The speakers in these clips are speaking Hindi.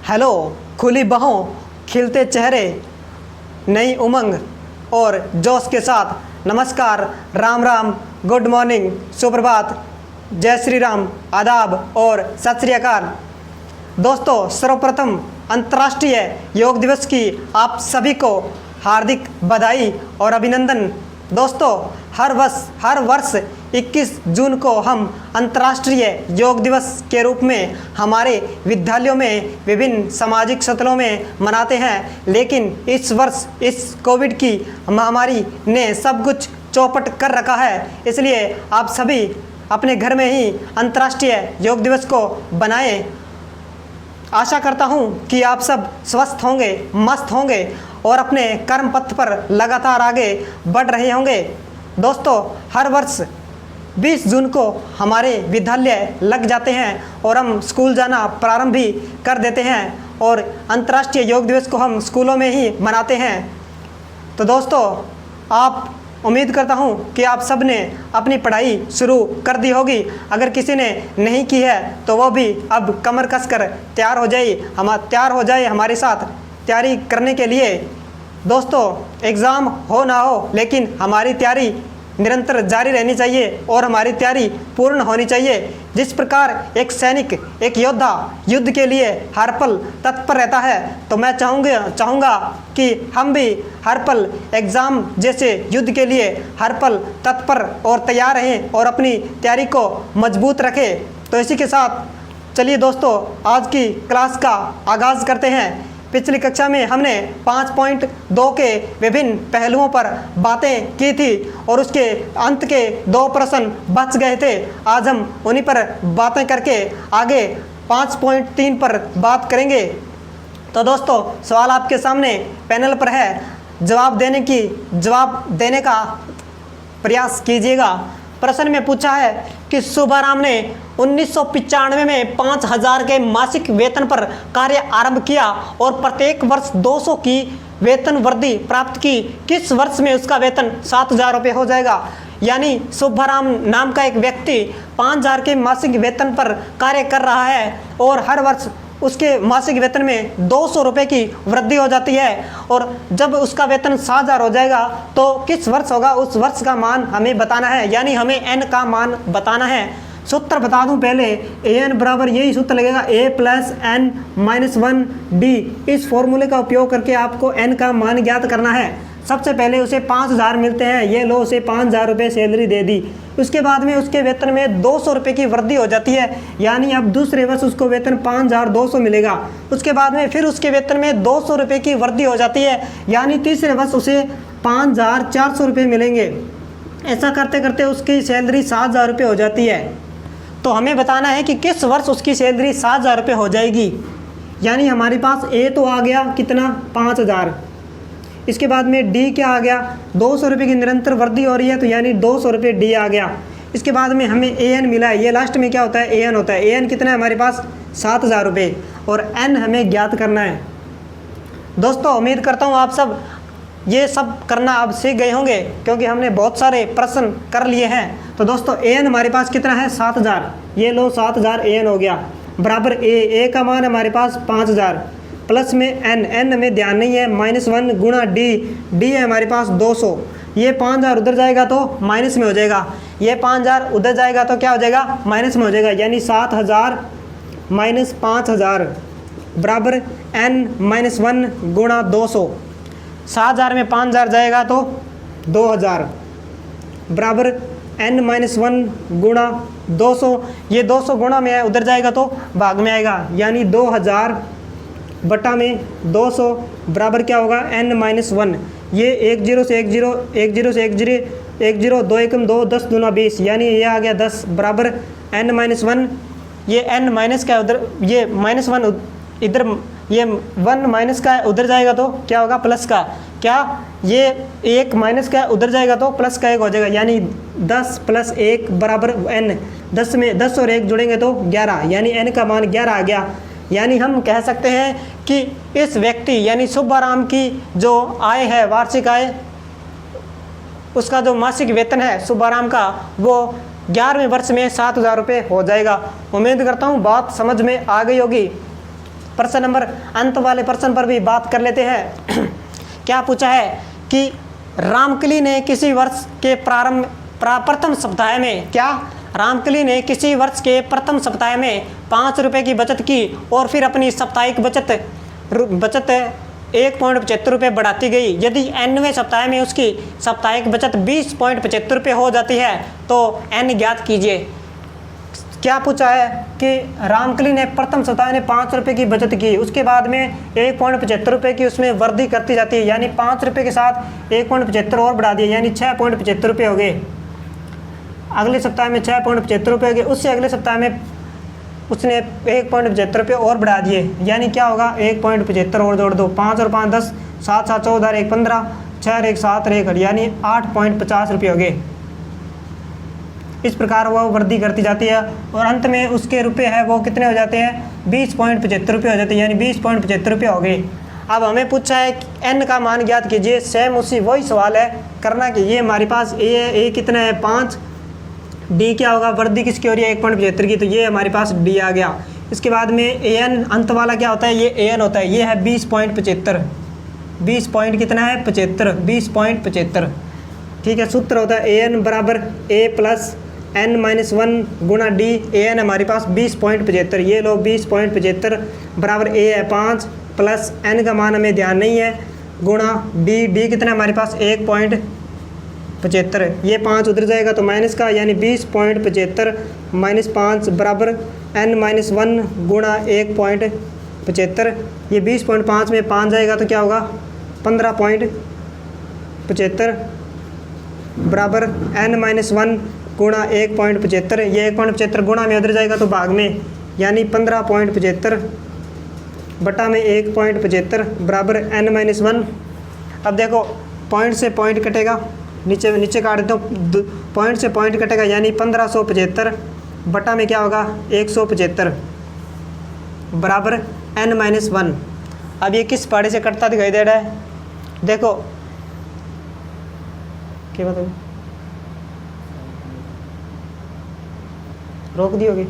हेलो, खुली बाहों, खिलते चेहरे, नई उमंग और जोश के साथ नमस्कार, राम राम, गुड मॉर्निंग, सुप्रभात, जय श्री राम, आदाब और सत श्री अकाल। दोस्तों, सर्वप्रथम अंतर्राष्ट्रीय योग दिवस की आप सभी को हार्दिक बधाई और अभिनंदन। दोस्तों, हर वर्ष 21 जून को हम अंतर्राष्ट्रीय योग दिवस के रूप में हमारे विद्यालयों में विभिन्न सामाजिक सत्रों में मनाते हैं, लेकिन इस वर्ष इस कोविड की महामारी ने सब कुछ चौपट कर रखा है। इसलिए आप सभी अपने घर में ही अंतर्राष्ट्रीय योग दिवस को बनाएं। आशा करता हूं कि आप सब स्वस्थ होंगे, मस्त होंगे और अपने कर्म पथ पर लगातार आगे बढ़ रहे होंगे। दोस्तों, हर वर्ष 20 जून को हमारे विद्यालय लग जाते हैं और हम स्कूल जाना प्रारंभ भी कर देते हैं और अंतर्राष्ट्रीय योग दिवस को हम स्कूलों में ही मनाते हैं। तो दोस्तों, आप उम्मीद करता हूं कि आप सब ने अपनी पढ़ाई शुरू कर दी होगी। अगर किसी ने नहीं की है तो वो भी अब कमर कसकर तैयार हो जाए हमारे साथ तैयारी करने के लिए। दोस्तों, एग्ज़ाम हो ना हो, लेकिन हमारी तैयारी निरंतर जारी रहनी चाहिए और हमारी तैयारी पूर्ण होनी चाहिए। जिस प्रकार एक सैनिक, एक योद्धा युद्ध के लिए हर पल तत्पर रहता है, तो मैं चाहूँगा कि हम भी हर पल एग्ज़ाम जैसे युद्ध के लिए हर पल तत्पर और तैयार रहें और अपनी तैयारी को मजबूत रखें। तो इसी के साथ चलिए दोस्तों, आज की क्लास का आगाज़ करते हैं। पिछली कक्षा में हमने 5.2 के विभिन्न पहलुओं पर बातें की थी और उसके अंत के 2 प्रश्न बच गए थे। आज हम उन्हीं पर बातें करके आगे 5.3 पर बात करेंगे। तो दोस्तों, सवाल आपके सामने पैनल पर है, जवाब देने का प्रयास कीजिएगा। प्रश्न में पूछा है कि सुभाराम ने 1995 में 5000 के मासिक वेतन पर कार्य आरंभ किया और प्रत्येक वर्ष 200 की वेतन वृद्धि प्राप्त की। किस वर्ष में उसका वेतन 7000 रुपये हो जाएगा? यानी सुभाराम नाम का एक व्यक्ति 5000 के मासिक वेतन पर कार्य कर रहा है और हर वर्ष उसके मासिक वेतन में 200 रुपये की वृद्धि हो जाती है और जब उसका वेतन 7000 हो जाएगा तो किस वर्ष होगा, उस वर्ष का मान हमें बताना है, यानी हमें n का मान बताना है। सूत्र बता दूं पहले, an बराबर यही सूत्र लगेगा a plus n minus 1d। इस फॉर्मूले का उपयोग करके आपको n का मान ज्ञात करना है। सबसे पहले उसे 5000 मिलते हैं, ये लो उसे 5000 रुपये सैलरी दे दी। उसके बाद में उसके वेतन में 200 रुपये की वृद्धि हो जाती है, यानी अब दूसरे वर्ष उसको वेतन 5200 मिलेगा। उसके बाद में फिर उसके वेतन में 200 रुपये की वृद्धि हो जाती है, यानी तीसरे वर्ष उसे 5400 रुपये मिलेंगे। ऐसा करते करते उसकी सैलरी 7000 रुपये हो जाती है। तो हमें बताना है कि किस वर्ष उसकी सैलरी 7000 रुपये हो जाएगी। यानी हमारे पास ए तो आ गया कितना, 5000। इसके बाद में डी क्या आ गया, 200 रुपये की निरंतर वृद्धि हो रही है, तो यानी 200 रुपये डी आ गया। इसके बाद में हमें ए एन मिला है, ये लास्ट में क्या होता है, ए एन होता है। ए एन कितना है हमारे पास, 7000 रुपये, और एन हमें ज्ञात करना है। दोस्तों, उम्मीद करता हूँ आप सब ये सब करना अब सीख गए होंगे, क्योंकि हमने बहुत सारे प्रश्न कर लिए हैं। तो दोस्तों, ए एन हमारे पास कितना है, 7000। ये लो 7000 ए एन हो गया, बराबर ए का मान हमारे पास 5000 प्लस में एन में ध्यान नहीं है, -1 गुणा डी है हमारे पास 200। ये 5000 उधर जाएगा तो माइनस में हो जाएगा, ये 5000 उधर जाएगा तो क्या हो जाएगा, माइनस में हो जाएगा, यानी 7000 माइनस 5000 बराबर n-1 गुणा 200। 7000 में 5000 जाएगा तो 2000 बराबर n-1 गुणा 200। ये 200 गुणा में है, उधर जाएगा तो भाग में आएगा, यानी 2000 बटा में 200 बराबर क्या होगा, n-1। ये 1 0 से 1 0, 1 0 से 1 0, 1 0, 2 1 2, 10 दूना 20, यानी ये आ गया 10 बराबर n-1। ये n माइनस का उधर, ये -1 इधर, ये 1 माइनस का उधर जाएगा तो क्या होगा, प्लस का। क्या, ये 1 माइनस का उधर जाएगा तो प्लस का 1 हो जाएगा, यानी 10 + 1 बराबर n। 10 में 10 और 1 जुड़ेंगे तो 11, यानी n का मान 11 आ गया। यानी हम कह सकते हैं कि इस व्यक्ति यानी सुभाराम की जो आय है, वार्षिक आय, उसका जो मासिक वेतन है सुभाराम का, वो 11वें वर्ष में 7000 रुपये हो जाएगा। उम्मीद करता हूँ बात समझ में आ गई होगी। प्रश्न नंबर अंत वाले प्रश्न पर भी बात कर लेते हैं। क्या पूछा है कि रामकली ने किसी वर्ष के प्रथम सप्ताह में रामकली ने किसी वर्ष के प्रथम सप्ताह में 5 रुपये की बचत की और फिर अपनी साप्ताहिक बचत 1.75 रुपये बढ़ाती गई। यदि nवें सप्ताह में उसकी साप्ताहिक बचत 20.75 रुपये हो जाती है तो n ज्ञात कीजिए। क्या पूछा है कि रामकली ने प्रथम सप्ताह में 5 रुपये की बचत की, उसके बाद में 1.75 रुपये की उसमें वृद्धि करती जाती है, यानी 5 रुपये के साथ 1.75 और बढ़ा दिए, यानी 6.75 रुपये हो गए। अगले सप्ताह में 6.75 रुपये हो गए, उससे अगले सप्ताह में उसने 1.75 रुपये और बढ़ा दिए, यानी क्या होगा 1.75 और जोड़ दो, 5 और 5 10, 7 7 14 1 15, 6 और 1 7 और 1 8, यानी 8.50 रुपये हो गए। इस प्रकार वह वृद्धि करती जाती है और अंत में उसके रुपये है वो कितने हो जाते हैं 20.75 रुपये हो जाते हैं, यानी 20.75 रुपये हो गए। अब हमें पूछा है कि n का मान ज्ञात कीजिए। सेम उसी वही सवाल है करना कि ये हमारे पास a है, a कितना है 5, d क्या होगा, वृद्धि किसकी हो रही है 1.75 की, तो ये हमारे पास d आ गया। इसके बाद में an अंत वाला क्या होता है, ये an होता है, ये है 20.75, 20 पॉइंट कितना है 75, 20.75, ठीक है। सूत्र होता है an बराबर a प्लस n-1 गुणा d, an हमारे पास 20.75, ये लो 20.75 बराबर a है 5 प्लस n का मान हमें ध्यान नहीं है गुणा d कितना है हमारे पास 1.75, ये 5 उधर जाएगा तो माइनस का, यानी 20.75 माइनस 5 बराबर n-1 गुणा 1.75, ये 20.5 में 5 जाएगा तो क्या होगा 15.75 बराबर n-1 गुणा 1.75, ये 1.75 गुणा में उधर जाएगा तो भाग में, यानी 15.75 बटा में 1.75 बराबर n-1। अब देखो पॉइंट से पॉइंट कटेगा, नीचे काट देता हूँ, पॉइंट से पॉइंट कटेगा, यानी 1575 बटा में क्या होगा 175 बराबर n-1। अब ये किस पहाड़ी से कटता दिखाई दे रहा है, देखो क्या बताओ, रोक दी होगी।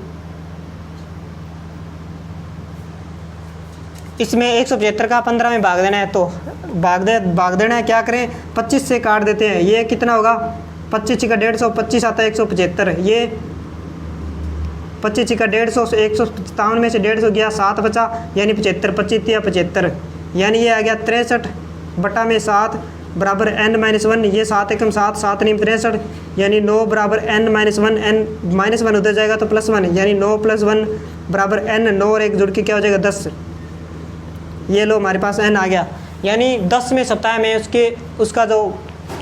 इसमें 175 का 15 में भाग देना है, तो भाग देना है, क्या करें 25 से काट देते हैं, ये कितना होगा 25 का 150, 25 आता है 175, ये 25 का 150, 157 में से 150 गया 7 बचा, यानी 75, 25 या 75, यानी ये आ गया 63 बटा में 7 बराबर n-1, ये 7 एकम 7, 7 नीम 63, यानी 9 बराबर n-1, n-1 उधर जाएगा तो +1, यानी 9 + 1 बराबर n, 9 और 1 जुड़ के क्या हो जाएगा 10, ये लो हमारे पास n आ गया, यानी 10वें सप्ताह में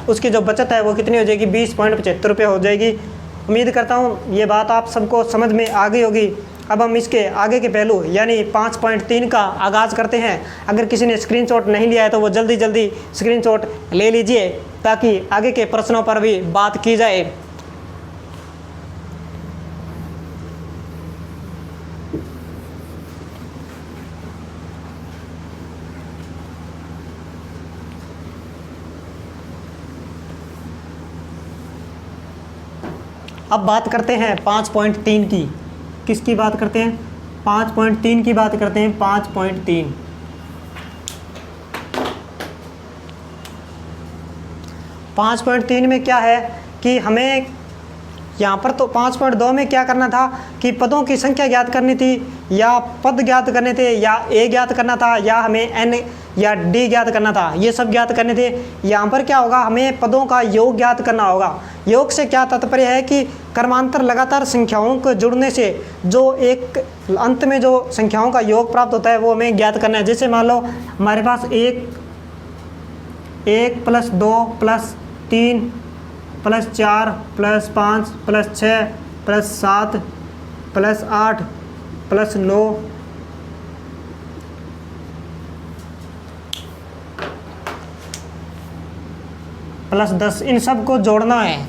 उसकी जो बचत है वो कितनी हो जाएगी 20.75 रुपये हो जाएगी। उम्मीद करता हूँ ये बात आप सबको समझ में आ गई होगी। अब हम इसके आगे के पहलू यानी 5.3 का आगाज़ करते हैं। अगर किसी ने स्क्रीनशॉट नहीं लिया है तो वो जल्दी स्क्रीनशॉट ले लीजिए ताकि आगे के प्रश्नों पर भी बात की जाए। अब बात करते हैं 5.3 की। किसकी बात करते हैं 5.3 की बात करते हैं। 5.3 में क्या है कि हमें यहाँ पर तो 5.2 में क्या करना था कि पदों की संख्या ज्ञात करनी थी या पद ज्ञात करने थे या ए ज्ञात करना था या हमें एन या डी ज्ञात करना था, ये सब ज्ञात करने थे। यहाँ पर क्या होगा हमें पदों का योग ज्ञात करना होगा। योग से क्या तात्पर्य है कि क्रमांतर लगातार संख्याओं को जुड़ने से जो एक अंत में जो संख्याओं का योग प्राप्त होता है वो हमें ज्ञात करना है। जैसे मान लो हमारे पास 1 + 2 + 3 + 4 + 5 + 6 + 7 + 8 + 9 + 10, इन सब को जोड़ना है।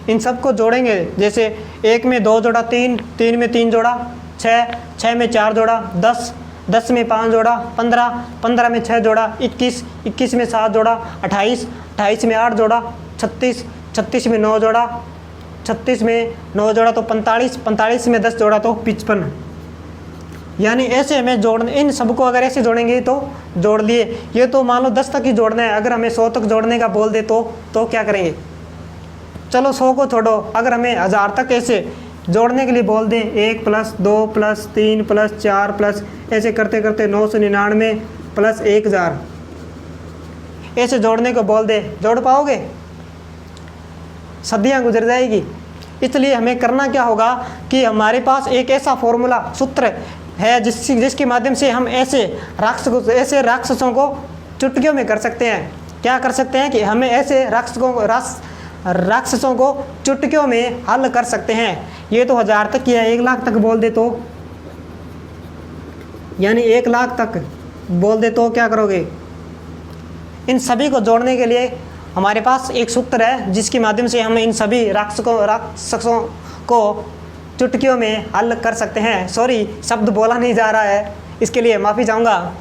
इन सब को जोड़ेंगे, जैसे 1 में 2 जोड़ा 3, 3 में 3 जोड़ा 6, 6 में 4 जोड़ा 10, 10 में 5 जोड़ा 15, 15 में 6 जोड़ा 21, 21 में 7 जोड़ा 28, 28 में 8 जोड़ा 36, 36 में 9 जोड़ा 36 में 9 जोड़ा तो 45, 45 में 10 जोड़ा तो 55। यानी ऐसे हमें जोड़ने, इन सबको अगर ऐसे जोड़ेंगे तो जोड़ लिए। ये तो मान लो 10 तक ही जोड़ना है, अगर हमें 100 तक जोड़ने का बोल दे तो क्या करेंगे? चलो 100 को छोड़ो, अगर हमें 1000 तक ऐसे जोड़ने के लिए बोल दें, 1 + 2 + 3 + 4 प्लस ऐसे करते करते 999 + 1000 ऐसे जोड़ने को बोल दे, जोड़ पाओगे? सदियाँ गुजर जाएगी। इसलिए हमें करना क्या होगा कि हमारे पास एक ऐसा फॉर्मूला, सूत्र है जिसके माध्यम से हम ऐसे राक्षसों को चुटकियों में कर सकते हैं। क्या कर सकते हैं कि हमें ऐसे राक्षसों को चुटकियों में हल कर सकते हैं। ये तो 1000 तक किया, 1 लाख तक बोल दे तो, यानी 1 लाख तक बोल दे तो क्या करोगे? इन सभी को जोड़ने के लिए हमारे पास एक सूत्र है जिसके माध्यम से हम इन सभी राक्षसों को चुटकियों में हल कर सकते हैं। सॉरी, शब्द बोला नहीं जा रहा है, इसके लिए माफ़ी चाहूँगा।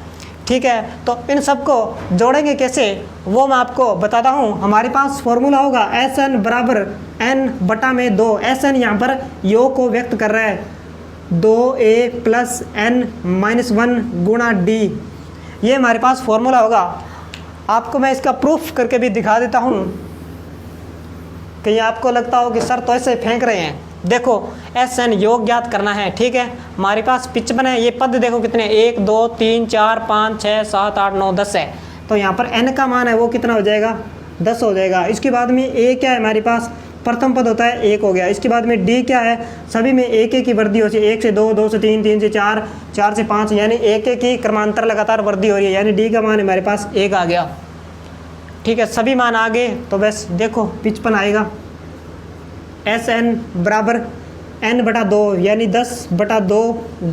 ठीक है, तो इन सब को जोड़ेंगे कैसे वो मैं आपको बताता हूँ। हमारे पास फॉर्मूला होगा Sn = n/2। Sn यहाँ पर योग को व्यक्त कर रहा है, 2a + n - 1 गुणा d। ये हमारे पास फॉर्मूला होगा। आपको मैं इसका प्रूफ करके भी दिखा देता हूँ, कहीं आपको लगता हो कि सर तो ऐसे फेंक रहे हैं। देखो Sn योग ज्ञात करना है, ठीक है। हमारे पास 55 है, ये पद देखो कितने, 1 2 3 4 5 6 7 8 9 10 है। तो यहाँ पर n का मान है वो कितना हो जाएगा? 10 हो जाएगा। इसके बाद में a क्या है हमारे पास? प्रथम पद होता है 1 हो गया। इसके बाद में d क्या है? सभी में 1 की वृद्धि होती है, 1 से 2, 2 से 3, 3 से 4, 4 से 5, यानी 1 की क्रमांतर लगातार वृद्धि हो रही है, यानी d का मान हमारे पास 1 आ गया। ठीक है, सभी मान आ गए तो बस देखो 55 आएगा। Sn = n/2 यानी 10/2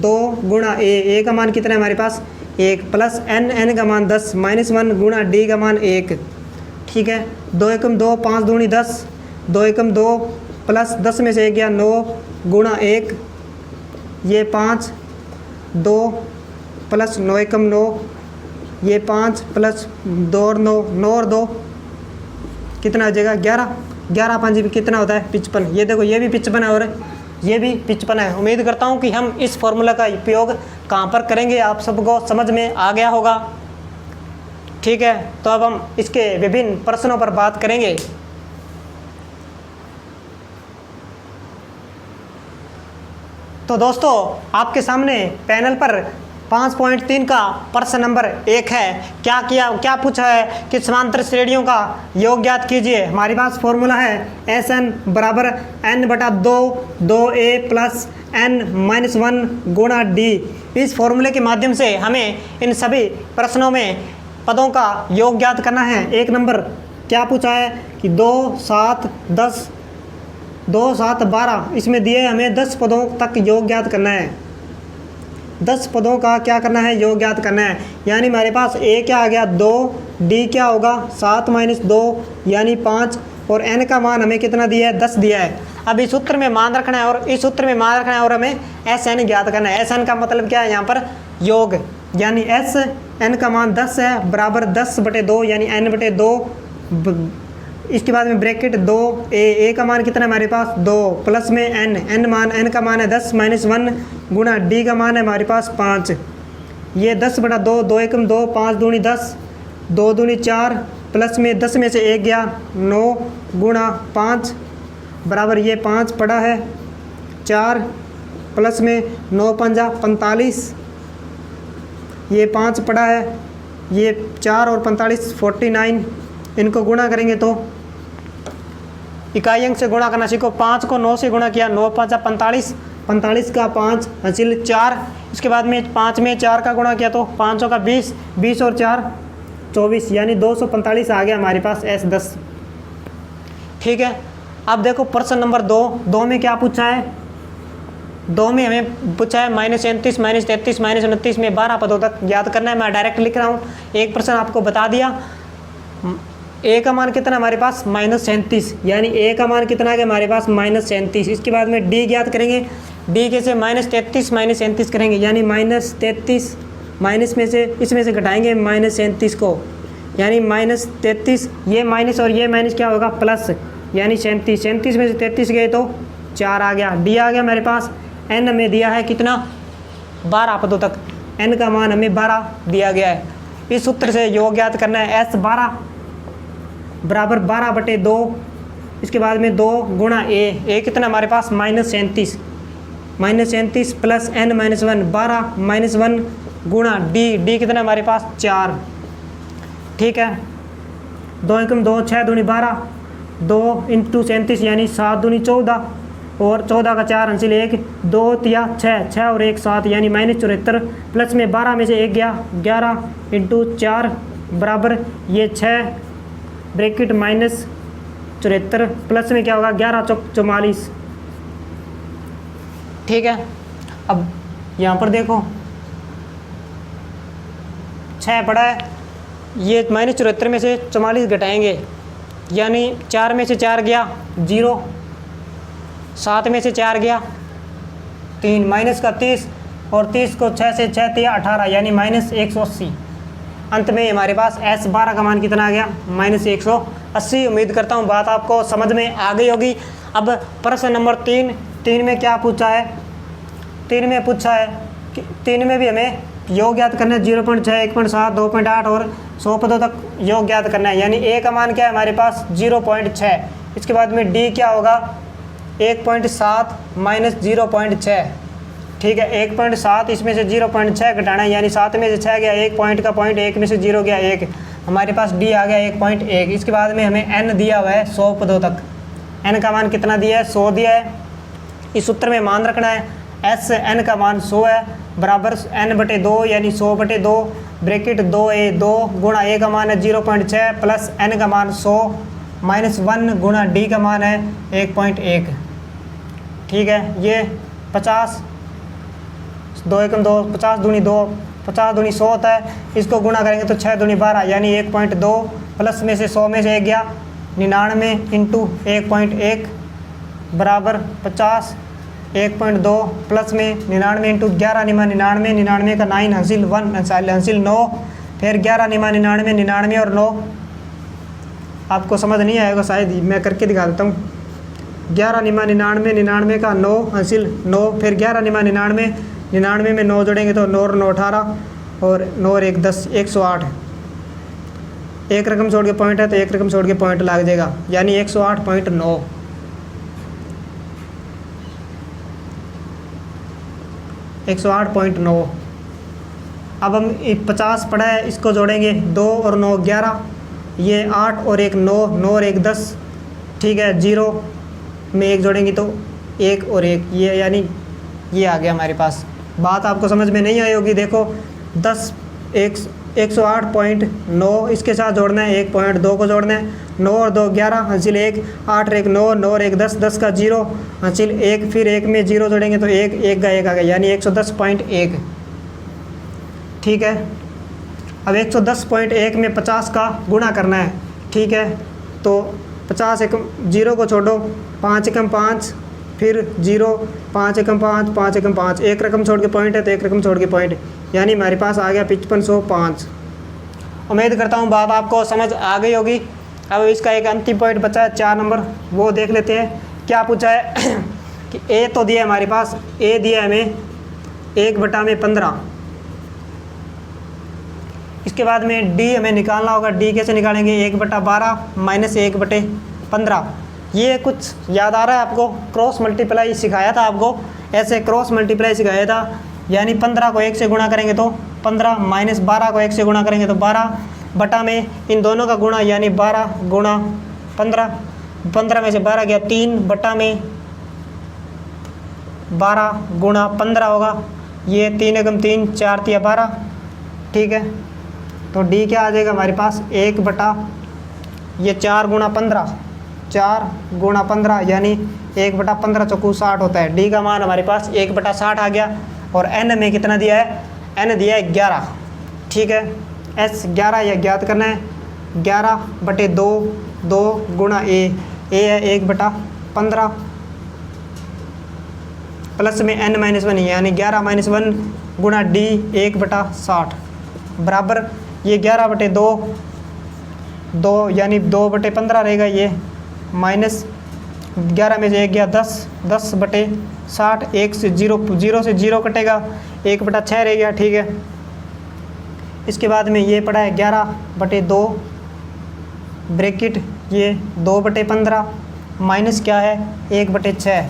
2 गुणा a का मान कितना है हमारे पास? 1 + n का मान 10 - 1 गुणा d का मान 1। ठीक है, 2 एकम 2, 5 दूनी 10, 2 एकम 2 प्लस 10 में से 1 गया 9 गुणा 1, ये 5, 2 + 9 एकम 9, ये 5 + 2 और 9, 9 और 2 कितना हो जाएगा? 11, 11 5 भी कितना होता है? 55। ये देखो ये भी 55 है और ये भी 55 है। उम्मीद करता हूँ कि हम इस फॉर्मूला का उपयोग कहाँ पर करेंगे आप सबको समझ में आ गया होगा। ठीक है, तो अब हम इसके विभिन्न प्रश्नों पर बात करेंगे। तो दोस्तों आपके सामने पैनल पर 5.3 का प्रश्न नंबर 1 है। क्या पूछा है कि समांतर श्रेणियों का योग ज्ञात कीजिए। हमारे पास फॉर्मूला है Sn = n/2 2a + n - 1 गुणा d। इस फॉर्मूले के माध्यम से हमें इन सभी प्रश्नों में पदों का योग ज्ञात करना है। 1 नंबर क्या पूछा है कि 2 7 10 2 7 12 इसमें दिए हमें 10 पदों तक योग ज्ञात करना है। 10 पदों का क्या करना है? योग ज्ञात करना है। यानी हमारे पास a क्या आ गया? 2, d क्या होगा? 7 - 2 यानी 5 और n का मान हमें कितना दिया है? 10 दिया है। अब इस सूत्र में मान रखना है और इस सूत्र में मान रखना है और हमें Sn ज्ञात करना है। Sn का मतलब क्या है? यहाँ पर योग, यानी Sn का मान 10 है बराबर 10/2 यानी n/2। इसके बाद में ब्रैकेट 2 a का मान कितना है हमारे पास? 2 प्लस में n का मान है 10 - 1 गुणा d का मान है हमारे पास 5। ये 10/2 2 एकम 2 5 दूनी 10 2 दूनी 4 प्लस में 10 में से 1 गया 9 गुणा 5 बराबर ये 5 पड़ा है 4 प्लस में 9 × 5 = 45, ये 5 पड़ा है, ये 4 और 45 49। इनको गुणा करेंगे तो इकाई अंक से गुणा करना सीखो। 5 को 9 से गुणा किया, 9 × 5 = 45, 45 का 5 हासिल 4। इसके बाद में 5 में 4 का गुणा किया तो 5 का 20, 20 और 4 24 यानी 245 आ गया हमारे पास S10। ठीक है, अब देखो प्रश्न नंबर 2 में क्या पूछा है? 2 में हमें पूछा है -37 -33 -29 में 12 पदों तक याद करना है। मैं डायरेक्ट लिख रहा हूँ, एक प्रश्न आपको बता दिया। a का मान कितना हमारे पास? -37 यानी a का मान कितना है हमारे पास? -37। इसके बाद में d ज्ञात करेंगे। d कैसे? -33 -37 करेंगे यानी -33 माइनस में से इसमें से घटाएंगे -37 को यानी -33, ये माइनस और ये माइनस क्या होगा? प्लस यानी 37। 37 में से 33 गए तो 4 आ गया। d आ गया हमारे पास। n में दिया है कितना? 12 पदों तक। n का मान हमें 12 दिया गया है। इस सूत्र से योग ज्ञात करना है। S12 बराबर 12/2, इसके बाद में 2 गुणा a कितना हमारे पास -37 प्लस n - 1 12 -1 गुणा d कितना हमारे पास 4। ठीक है, 2 एकम 2, 6 दूनी 12, 2 × 37 यानी 7 दूनी 14 और 14 का 4 अंसिल 1, 2 तिया 6 और 1 7 यानी -74 प्लस में 12 में से 1 गया 11 × 4 बराबर ये 6 ब्रैकेट -74 प्लस में क्या होगा 11 × 4 = 44। ठीक है, अब यहाँ पर देखो 6 पड़ा है, ये -74 में से 44 घटाएंगे यानी 4 में से 4 गया 0, 7 में से 4 गया 3 माइनस का 30 और 30 को 6 से 6 दिया 18 यानी -180। अंत में हमारे पास S12 का मान कितना आ गया -180। उम्मीद करता हूँ बात आपको समझ में आ गई होगी। अब प्रश्न नंबर 3 में क्या पूछा है? 3 में पूछा है कि 3 में भी हमें योग ज्ञात करना है। 0.6, 1.7, 2.8 और 100 पदों तक योग ज्ञात करना है। यानी a का मान क्या है हमारे पास 0.6। इसके बाद में d क्या होगा 1.7 माइनस 0.6। ठीक है, 1.7 इसमें से 0.6 घटाना है यानी 7 में से 6 गया 1 पॉइंट का पॉइंट, 1 में से 0 गया 1, हमारे पास d आ गया 1.1। इसके बाद में हमें n दिया हुआ है 100 पदों तक। n का मान कितना दिया है 100 दिया है। इस सूत्र में मान रखना है s n का मान 100 है बराबर n/2 यानी 100/2 ब्रैकेट 2a 2 गुणा a का मान है 0.6 प्लस n का मान 100 -1 गुणा d का मान है 1.1। ठीक है, ये 50 2 एकम 2 50 दूनी 2 50 दूनी 100 होता है। इसको गुणा करेंगे तो 6 दूनी 12 यानी 1.2 प्लस में से 100 में से 1 गया 99 × 1.1 बराबर 50। 1.2 प्लस में 99 × 11 × 99 99 का 9 हासिल 1 हासिल 9 फिर 11 × 99 99 और 9। आपको समझ नहीं आएगा शायद, मैं करके दिखा देता हूँ। 11 × 99 99 का 9 हासिल 9 फिर 11 × 99 99 में 9 जोड़ेंगे तो 9 और 9 18 और 9 और 1 10 108। एक रकम छोड़ के पॉइंट है तो एक रकम छोड़ के पॉइंट लग जाएगा यानी 108.9। 108.9। अब हम 50 पड़ा है, इसको जोड़ेंगे 2 और 9 11, ये 8 और 1 9 9 और 1 10। ठीक है, 0 में 1 जोड़ेंगे तो 1 और 1 ये यानी ये आ गया हमारे पास। बात आपको समझ में नहीं आई होगी। देखो 10 108.9 इसके साथ जोड़ना है 1.2 को जोड़ना है 9 और 2 11 हासिल 1 8 और 1 9 9 और 1 10 10 का 0 हासिल 1 फिर 1 में 0 जोड़ेंगे तो 1 1 का 1 आ गया यानी 110.1। ठीक है, अब 110.1 में 50 का गुणा करना है। ठीक है, तो 50 एकम 0 को छोड़ो 5 एकम 5 फिर 0 5 एकम 5 5 एकम 5 एक रकम छोड़ के पॉइंट है तो एक रकम छोड़ के पॉइंट यानी हमारे पास आ गया 5505। उम्मीद करता हूँ बात आपको समझ आ गई होगी। अब इसका एक अंतिम पॉइंट बचा है 4 नंबर, वो देख लेते हैं। क्या पूछा है कि a तो दिया है हमारे पास, a दिया है हमें 1/15। इसके बाद में d हमें निकालना होगा। d कैसे निकालेंगे 1/12 माइनस 1/15। ये कुछ याद आ रहा है आपको? क्रॉस मल्टीप्लाई सिखाया था आपको, ऐसे क्रॉस मल्टीप्लाई सिखाया था। यानी 15 को 1 से गुणा करेंगे तो 15 माइनस 12 को 1 से गुणा करेंगे तो 12 बटा में इन दोनों का गुणा यानी 12 गुणा 15। 15 में से 12 गया 3 बटा में 12 गुणा 15 होगा। ये 3 एकम 3 4 तिया 12। ठीक है, तो d क्या आ जाएगा हमारे पास 1 बटा ये 4 गुणा 15 4 गुणा 15 यानी 1/15 चौकू 60 होता है। d का मान हमारे पास 1/60 आ गया। और n में कितना दिया है? n दिया है 11। ठीक है, s 11 यह ज्ञात करना है। 11/2 2 गुणा a है 1/15 प्लस में n - 1 यानी 11 - 1 गुणा d 1/60 बराबर ये 11/2 2 यानी 2/15 रहेगा। ये माइनस 11 में से 1 गया 10 10/60 1 से 0 0 से 0 कटेगा 1/6 रह गया, ठीक है। इसके बाद में ये पड़ा है 11/2 ब्रैकेट ये 2/15 माइनस क्या है 1/6।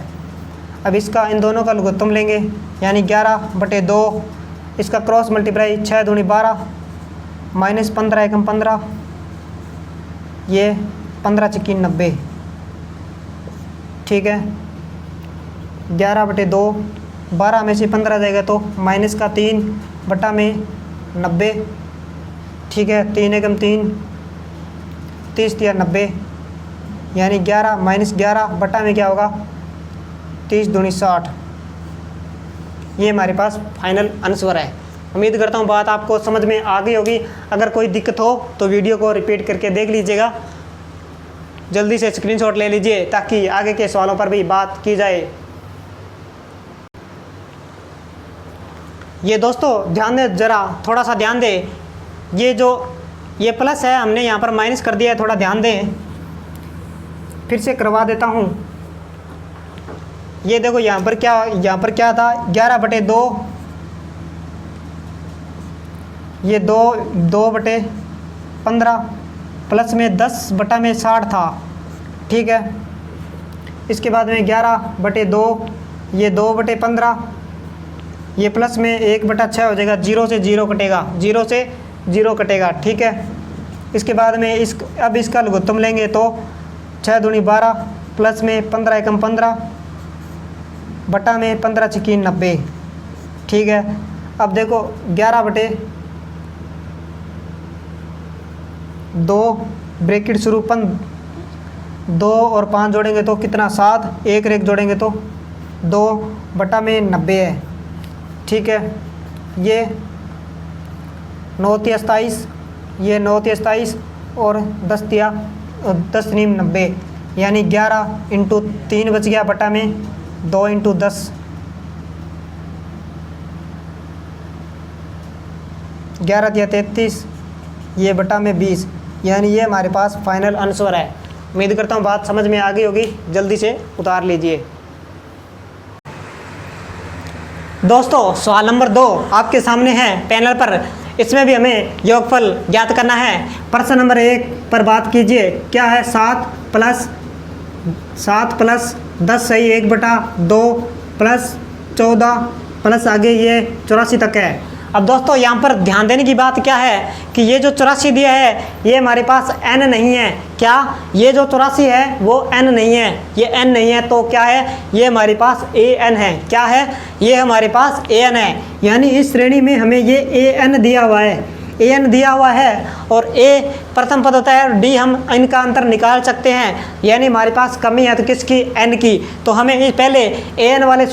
अब इसका इन दोनों का लघुत्तम लेंगे, यानी 11/2, इसका क्रॉस मल्टीप्लाई 6 दूनी 12 माइनस 15 एकम 15, ये 15 चक्की 90, ठीक है। 11/2, 12 में से 15 जाएगा तो माइनस का 3/90, ठीक है। 3 एकम 3, 30 या 90, यानी 11 माइनस 11 बटा में क्या होगा 30 दूनी 60। ये हमारे पास फाइनल आंसर है। उम्मीद करता हूँ बात आपको समझ में आ गई होगी। अगर कोई दिक्कत हो तो वीडियो को रिपीट करके देख लीजिएगा, जल्दी से स्क्रीनशॉट ले लीजिए ताकि आगे के सवालों पर भी बात की जाए। ये दोस्तों ध्यान दें, ज़रा थोड़ा सा ध्यान दें, ये प्लस है हमने यहाँ पर माइनस कर दिया है, थोड़ा ध्यान दें। फिर से करवा देता हूँ। ये देखो यहाँ पर क्या था 11/2, ये 2/15 प्लस में 10/60 था, ठीक है। इसके बाद में 11/2, ये 2/15, ये प्लस में 1/6 हो जाएगा, 0 से 0 कटेगा, 0 से 0 कटेगा, ठीक है। इसके बाद में अब इसका लघुत्तम लेंगे तो 6 दूनी 12 प्लस में 15 एकम 15 बटा में 15 चक्की 90, ठीक है। अब देखो 11/2 ब्रैकेट शुरू 2 और 5 जोड़ेंगे तो कितना 7, 1 और 1 जोड़ेंगे तो 2/90 है, ठीक है। ये 9 × 27, ये 9 × 27 और 10 × 90, यानी 11 × 3 बच गया बटा में 2 × 10, 11 × 33, ये बटा में 20, यानी ये हमारे पास फाइनल आंसर है। उम्मीद करता हूँ बात समझ में आ गई होगी, जल्दी से उतार लीजिए। दोस्तों सवाल नंबर 2 आपके सामने है पैनल पर। इसमें भी हमें योगफल ज्ञात करना है। प्रश्न नंबर 1 पर बात कीजिए। क्या है 7 प्लस 10 सही 1/2 प्लस 14 प्लस आगे ये 84 तक है। अब दोस्तों यहाँ पर ध्यान देने की बात क्या है कि ये जो 84 दिया है ये हमारे पास n नहीं है। क्या ये जो 84 है वो n नहीं है, ये n नहीं है तो क्या है ये हमारे पास an है। क्या है ये हमारे पास an है, यानी इस श्रेणी में हमें ये an दिया हुआ है, an दिया हुआ है और a प्रथम पद होता है और d हम इनका अंतर निकाल सकते हैं, यानी हमारे पास कमी है तो किसकी n की। तो हमें पहले an वाले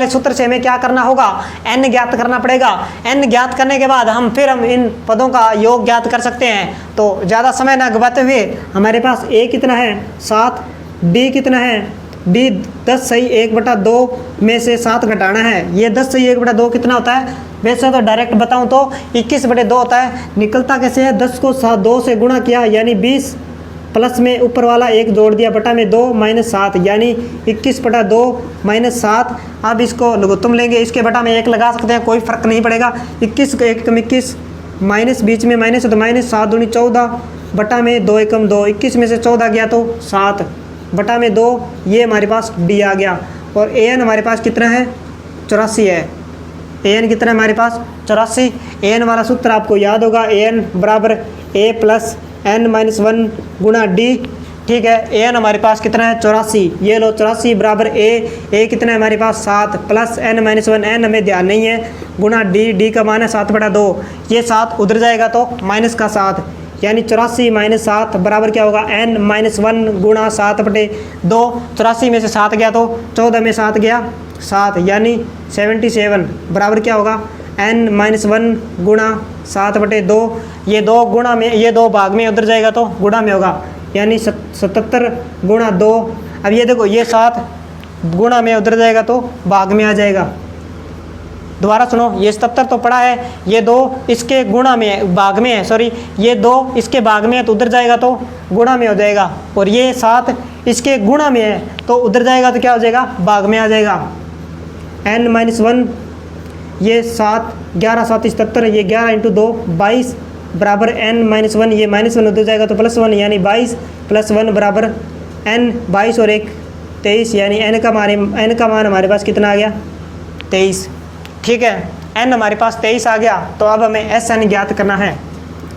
सूत्र से हमें क्या करना होगा n ज्ञात करना पड़ेगा। n ज्ञात करने के बाद हम इन पदों का योग ज्ञात कर सकते हैं। तो ज़्यादा समय ना गवाते हुए हमारे पास a कितना है 7, d कितना है d 10 सही 1/2 में से 7 घटाना है। ये 10 सही 1/2 कितना होता है, वैसे तो डायरेक्ट बताऊं तो 21/2 होता है। निकलता कैसे है 10 को 2 से गुणा किया यानी 20 प्लस में ऊपर वाला 1 जोड़ दिया बटा में 2 माइनस 7 यानी 21/2 माइनस 7। अब इसको लघुत्तम लेंगे, इसके बटा में 1 लगा सकते हैं, कोई फर्क नहीं पड़ेगा। 21 को 1 कम 21 माइनस बीच में माइनस है तो माइनस 7 दूनी 14 बटा में 2 एकम 2, 21 में से 14 गया तो 7 बटा में 2, ये हमारे पास डी आ गया। और an हमारे पास कितना है 84 है। an कितना है हमारे पास 84। an वाला सूत्र आपको याद होगा, an बराबर a प्लस n-1 गुणा d, ठीक है। an हमारे पास कितना है 84, ये लो 84 बराबर a कितना है हमारे पास 7 प्लस n-1, n हमें ध्यान नहीं है, गुणा d का मान है 7/2, ये 7 उधर जाएगा तो माइनस का 7 यानी 84 माइनस 7 बराबर क्या होगा n-1 गुणा 7/2। 84 में से 7 गया तो 14 में 7 गया 7 यानी 77 बराबर क्या होगा n-1 गुणा 7/2। ये 2 गुणा में, ये 2 भाग में उधर जाएगा तो गुणा में होगा यानी 77 गुणा 2। अब ये देखो ये 7 गुणा में उधर जाएगा तो भाग में आ जाएगा। दोबारा सुनो, ये 77 तो पड़ा है, ये 2 इसके गुणा में भाग में है, सॉरी ये 2 इसके भाग में है तो उधर जाएगा तो गुणा में हो जाएगा, और ये 7 इसके गुणा में है तो उधर जाएगा तो क्या हो जाएगा भाग में आ जाएगा। n माइनस वन, ये 7, 11 7 77, ये 11 इंटू 2 22 बराबर n माइनस वन, ये माइनस वन उधर जाएगा तो प्लस वन, यानी 22 प्लस 1 बराबर n, 22 और 1 23, यानी n का मान हमारे पास कितना आ गया 23। ठीक है, n हमारे पास 23 आ गया। तो अब हमें Sn ज्ञात करना है।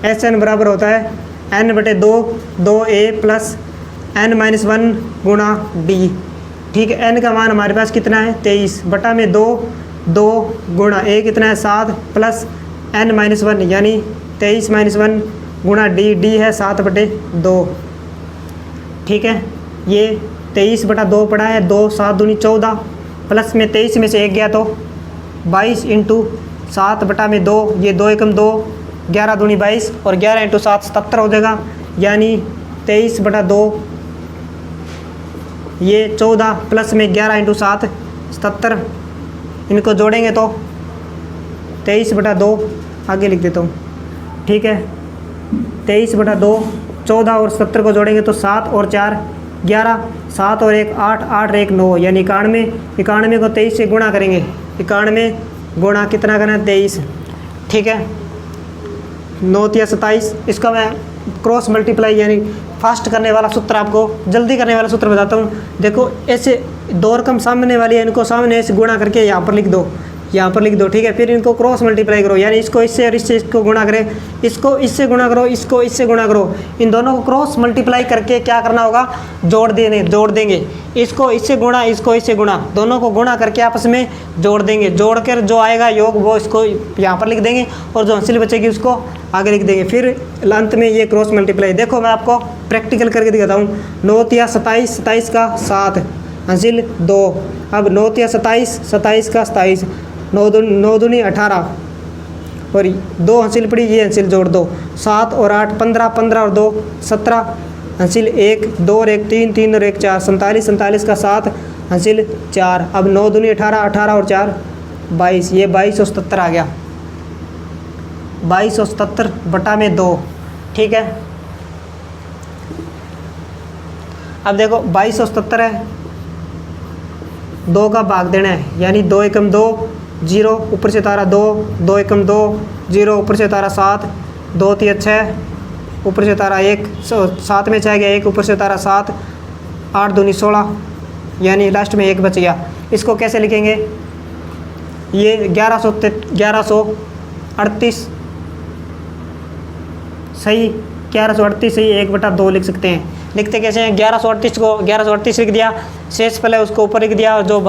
Sn बराबर होता है n बटे 2 2a plus n minus one गुणा d। ठीक है, n का मान हमारे पास कितना है 23 बटा में 2 गुणा a कितना है 7 प्लस n माइनस वन, यानी 23 माइनस वन गुणा d है 7 बटे 2। ठीक है, ये 23 बटा 2 पड़ा है, 2 7 दूनी 14 प्लस में 23 में से 1 गया तो 22 इंटू 7 बटा में 2, ये 2 एकम 2, 11 दूनी 22 और 11 इंटू 7 77 हो जाएगा, यानी 23 बटा 2, ये 14 प्लस में 11 इंटू 7 77, इनको जोड़ेंगे तो 23 बटा 2, आगे लिख देता हूँ। ठीक है, 23 बटा 2, 14 और 77 को जोड़ेंगे तो 7 और 4 11, 7 और 1 8, 8 और 1 9, यानी 91। 91 को 23 से गुणा करेंगे, 91 गुणा कितना करना है 23। ठीक है, 9 या 27, इसका मैं क्रॉस मल्टीप्लाई यानी फास्ट करने वाला सूत्र, आपको जल्दी करने वाला सूत्र बताता हूँ। देखो, ऐसे 2 रकम सामने वाली है, इनको सामने ऐसे गुणा करके यहाँ पर लिख दो, यहाँ पर लिख दो। ठीक है, फिर इनको क्रॉस मल्टीप्लाई करो, यानी इसको इससे और इससे इसको गुणा करें, इसको इससे गुणा करो, इसको इससे गुणा करो। इन दोनों को क्रॉस मल्टीप्लाई करके क्या करना होगा, जोड़ देंगे। इसको इससे गुणा, इसको इससे गुणा, दोनों को गुणा करके आपस में जोड़ देंगे। जोड़ कर जो आएगा योग वो इसको यहाँ पर लिख देंगे और जो हासिल बचेगी उसको आगे लिख देंगे। फिर अंत में ये क्रॉस मल्टीप्लाई। देखो, मैं आपको प्रैक्टिकल करके दिखाता हूँ। 9 या 27, 27 का 7 हासिल 2। अब 9 या 27, 27 का 27, 9 दूनी 18 और 2 हासिल पड़ी, ये हासिल जोड़ दो, 7 और 8 15, 15 और 2 17 हासिल 1, 2 और 1 3, 3 और 1 4, 47, 47 का 7 हासिल 4। अब 9 दूनी 18, 18 और 4 22, ये 2277 आ गया, 2277 बटा में 2। ठीक है, अब देखो 2277 है, 2 का भाग देना है, यानी 2 एकम 2 0, ऊपर से तारा 2, 2 एकम 2 0, ऊपर से तारा 7, 2 3 6, ऊपर से तारा 1, 7 में 6 गया 1, ऊपर से तारा 7, 8 दूनी 16, यानी लास्ट में 1 बच गया। इसको कैसे लिखेंगे, ये 1138 सही, 1138 सही, 1/2 लिख सकते हैं। लिखते कैसे हैं, 1138 को 1138 लिख दिया, शेष पहले उसको ऊपर लिख दिया, जो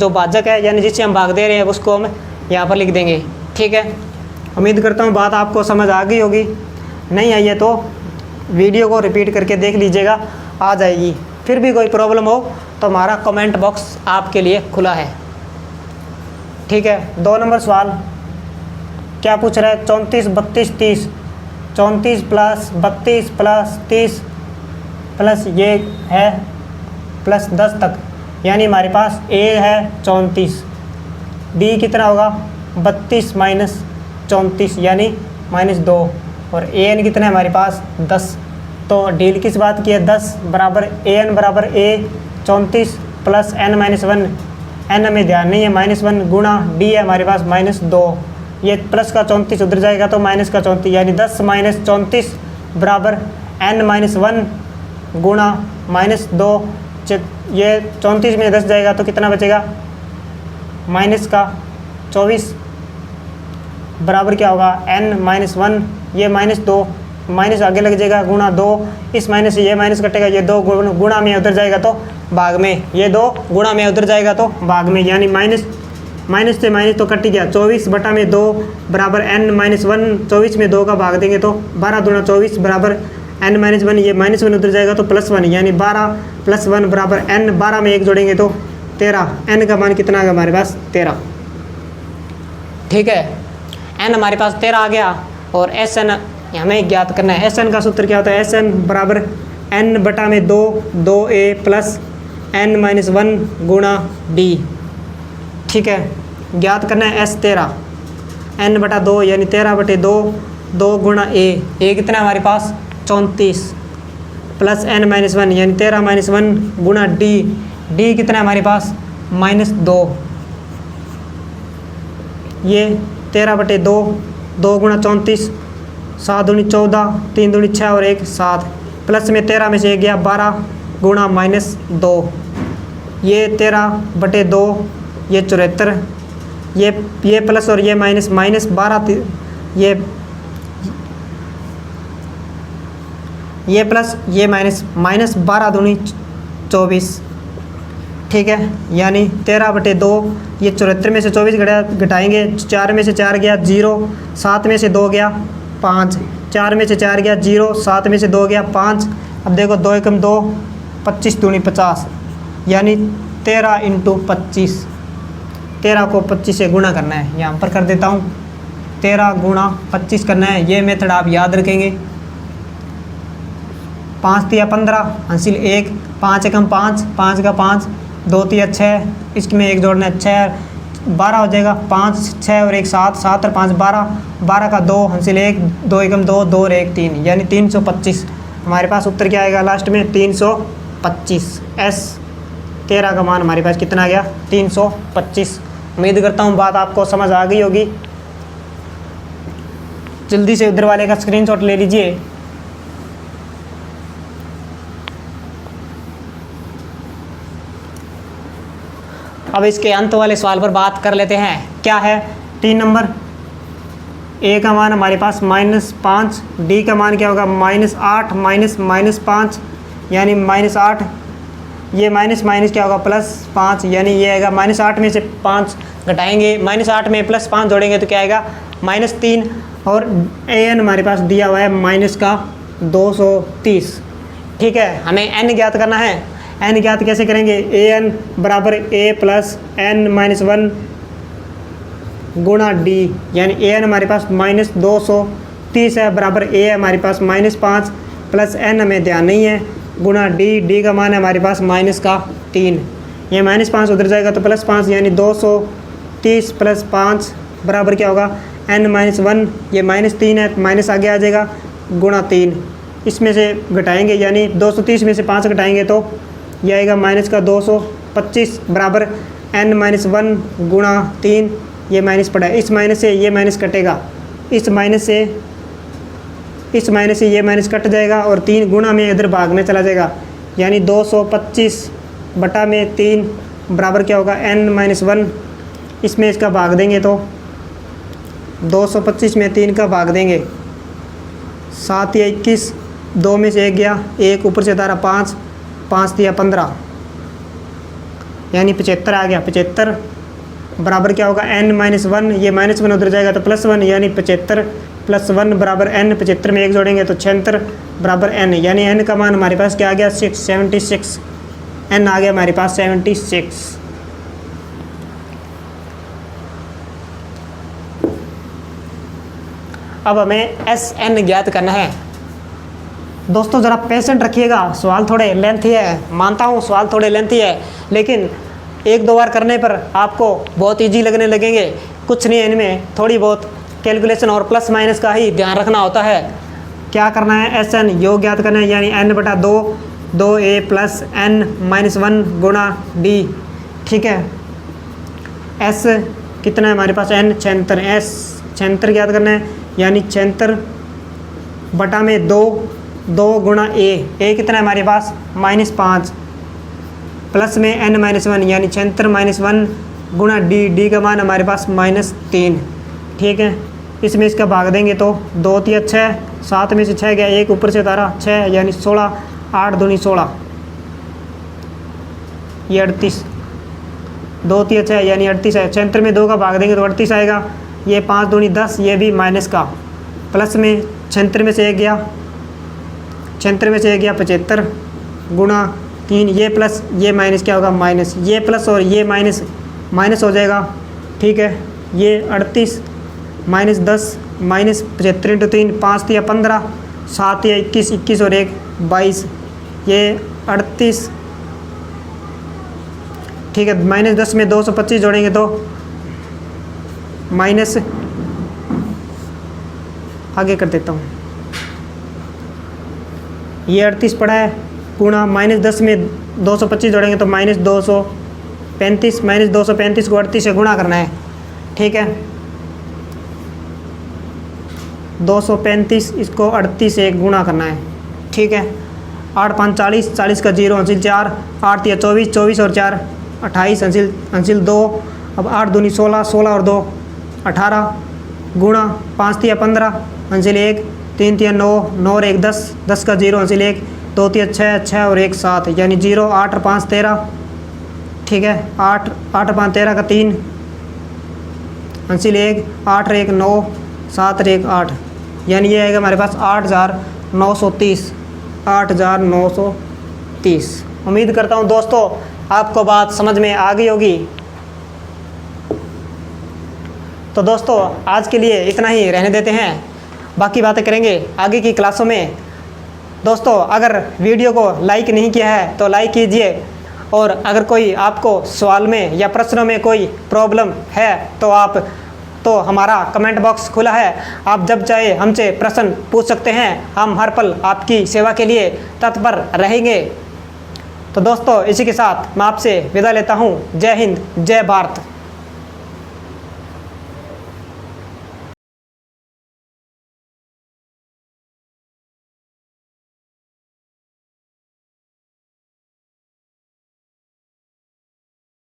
भाजक है यानी जिससे हम भाग दे रहे हैं उसको हम यहाँ पर लिख देंगे। ठीक है, उम्मीद करता हूँ बात आपको समझ आ गई होगी। नहीं आई है तो वीडियो को रिपीट करके देख लीजिएगा, आ जाएगी। फिर भी कोई प्रॉब्लम हो तो हमारा कमेंट बॉक्स आपके लिए खुला है। ठीक है, 2 नंबर सवाल क्या पूछ रहा है, 34 32 30, 34 प्लस 32 प्लस 30 प्लस ये है प्लस 10 तक, यानी हमारे पास a है 34, b कितना होगा 32 माइनस 34 यानी -2, और an कितना है हमारे पास 10। तो डील किस बात की है, 10 बराबर an बराबर a 34 plus n minus 1, n हमें ध्यान नहीं है -1 गुणा d है हमारे पास -2, ये प्लस का 34 उधर जाएगा तो माइनस का 34, यानी 10 माइनस 34 बराबर n माइनस 1 गुणा -2। ये 34 में 10 जाएगा तो कितना बचेगा, माइनस का 24 बराबर क्या होगा n माइनस 1, ये -2 माइनस आगे लग जाएगा गुणा 2, इस माइनस से ये माइनस कटेगा, ये 2 गुणा में उधर जाएगा तो भाग में, ये 2 गुणा में उधर जाएगा तो भाग में, यानी माइनस से माइनस तो कट गया। 24 बटा में 2 बराबर n माइनस 1, 24 में 2 का भाग देंगे तो 12 दूना 24 बराबर n माइनस 1, ये -1 उधर जाएगा तो +1, यानी 12 + 1 बराबर n, 12 में 1 जोड़ेंगे तो 13, n का मान कितना आ गया हमारे पास 13। ठीक है, n हमारे पास 13 आ गया और Sn हमें ज्ञात करना है। Sn का सूत्र क्या होता है, Sn बराबर n बटा में 2 2a प्लस n माइनस 1 गुणा d। ठीक है, ज्ञात करना है S13, n बटा 2 यानी 13 बटे 2, 2 गुणा a कितना है हमारे पास 34 प्लस n माइनस 1 यानी 13 माइनस 1 गुणा d कितना है हमारे पास -2। ये 13/2, 2 गुणा 34, 7 दूनी 14, 3 दूनी 6 और 1 7, प्लस में 13 में से 1 गया 12 गुणा -2, ये 13/2, ये 74, ये प्लस और ये माइनस, -12, ये प्लस ये माइनस, -12 दूनी 24, ठीक है। यानी 13/2, ये 74 में से 24 घटाएंगे, 4 में से 4 गया 0, 7 में से 2 गया 5, 4 में से 4 गया 0, 7 में से 2 गया 5। अब देखो 2 एकम 2, 25 दूनी 50, यानी 13 × 25, 13 को 25 से गुणा करना है। यहाँ पर कर देता हूँ, 13 गुणा 25 करना है। ये मेथड आप याद रखेंगे। 5 तिया 15, हासिल 1, 5 एकम 5, 5 का 5, 2 तिया 6, इसमें 1 जोड़ना है 6, 12 हो जाएगा। 5 6 और 1 7, 7 और 5 12, 12 का 2, हासिल 1, 2 एकम 2, 2 और 1 3, यानी 325। हमारे पास उत्तर क्या आएगा लास्ट में? 325। S 13 का मान हमारे पास कितना आ गया? 325। उम्मीद करता हूँ बात आपको समझ आ गई होगी। जल्दी से उधर वाले का स्क्रीनशॉट ले लीजिए। अब इसके अंत वाले सवाल पर बात कर लेते हैं। क्या है? 3 नंबर, ए का मान हमारे पास -5, डी का मान क्या होगा? -8 -5, यानी -8, ये माइनस क्या होगा? +5, यानी ये आएगा -8 में से 5 घटाएंगे, -8 में +5 जोड़ेंगे तो क्या आएगा? -3। और an हमारे पास दिया हुआ है -230, ठीक है। हमें n ज्ञात करना है। n ज्ञात कैसे करेंगे? an बराबर a + n-1 गुणा d, यानी an हमारे पास -230 है, बराबर a है हमारे पास -5 प्लस n हमें ध्यान नहीं है, गुणा d का मान है हमारे पास -3। ये -5 उधर जाएगा तो +5, यानी 230 + 5 बराबर क्या होगा? n-1, ये -3 है, माइनस आगे आ जाएगा, गुणा 3, इसमें से घटाएंगे, यानी 230 में से 5 घटाएंगे तो यह आएगा -225 बराबर n-1 गुणा 3, ये माइनस पड़ा है, इस माइनस से ये माइनस कटेगा, इस माइनस से ये माइनस कट जाएगा और 3 गुणा में इधर भाग में चला जाएगा, यानी 225/3 बराबर क्या होगा? n-1, इसमें इसका भाग देंगे तो 225 में 3 का भाग देंगे, 7 या 21, 2 में से 1 गया, 1 ऊपर से तारा 5, 5 या 15, यानी 75 आ गया। 75 बराबर क्या होगा? n-1, ये -1 उधर जाएगा तो +1, यानी 75 + 1 बराबर n, 75 में 1 जोड़ेंगे तो 76 बराबर n, यानी n का मान हमारे पास क्या आ गया? 76, n आ गया हमारे पास 76। अब हमें SN ज्ञात करना है। दोस्तों ज़रा पेशेंट रखिएगा, सवाल थोड़े लेंथी है, मानता हूँ सवाल थोड़े लेंथी है, लेकिन 1-2 बार करने पर आपको बहुत इजी लगने लगेंगे। कुछ नहीं है इनमें, थोड़ी बहुत कैलकुलेशन और प्लस माइनस का ही ध्यान रखना होता है। क्या करना है? SN योग ज्ञात करना है, यानी n/2, 2a + n-1 गुणा d, ठीक है। S कितना है हमारे पास? n 76, S 76 ज्ञात करना है, यानी 76/2 गुणा a कितना है हमारे पास? -5 प्लस में n-1, यानी 76-1 गुणा d का मान हमारे पास -3, ठीक है। इसमें इसका भाग देंगे तो 2 तिया 6, 7 में से 6 गया, 1 ऊपर से उतारा 6, यानी 16, 8 दूनी 16, ये 38, 2 तिया 6 यानी 38 है। 76 में 2 का भाग देंगे तो 38 आएगा, ये 5 दूनी 10, ये भी माइनस का, प्लस में 76 में से 1 गया, 76 में से 1 गया 75 गुणा 3, ये प्लस ये माइनस क्या होगा? माइनस, ये प्लस और ये माइनस हो जाएगा, ठीक है। ये 38 -10 -75 × 3, 5 या 15, 7 या 21, 21 और 1 22, ये 38, ठीक है। -10 में 225 जोड़ेंगे तो माइनस, आगे कर देता हूँ, ये 38 पड़ा है, गुणा -10 में 225 जोड़ेंगे तो -235, -235 को 38 से गुणा करना है, ठीक है। 235, इसको 38 से गुणा करना है। ठीक है, 8 5 40, 40 का 0 अंसिल 4, 8 3 24, 24 और 4 28 अंसिल 2। अब 8 दूनी 16, 16 और 2 18 गुणा 5 3 15 अंसिल 1, 3 3 9, 9 और 1 10, 10 का 0 अंसिल 1, 2 3 6, 6 और 1 7, यानी 0 8 और 5 13। ठीक है, 8 8 और 5 13 का 3 अंसिल 1, 8 और 1 9, 7 और 1 8, यानी ये आएगा हमारे पास 8930, 8930। उम्मीद करता हूँ दोस्तों आपको बात समझ में आ गई होगी। तो दोस्तों आज के लिए इतना ही रहने देते हैं, बाकी बातें करेंगे आगे की क्लासों में। दोस्तों अगर वीडियो को लाइक नहीं किया है तो लाइक कीजिए, और अगर कोई आपको सवाल में या प्रश्नों में कोई प्रॉब्लम है तो हमारा कमेंट बॉक्स खुला है, आप जब चाहे हमसे प्रश्न पूछ सकते हैं। हम हर पल आपकी सेवा के लिए तत्पर रहेंगे। तो दोस्तों इसी के साथ मैं आपसे विदा लेता हूँ। जय हिंद, जय भारत।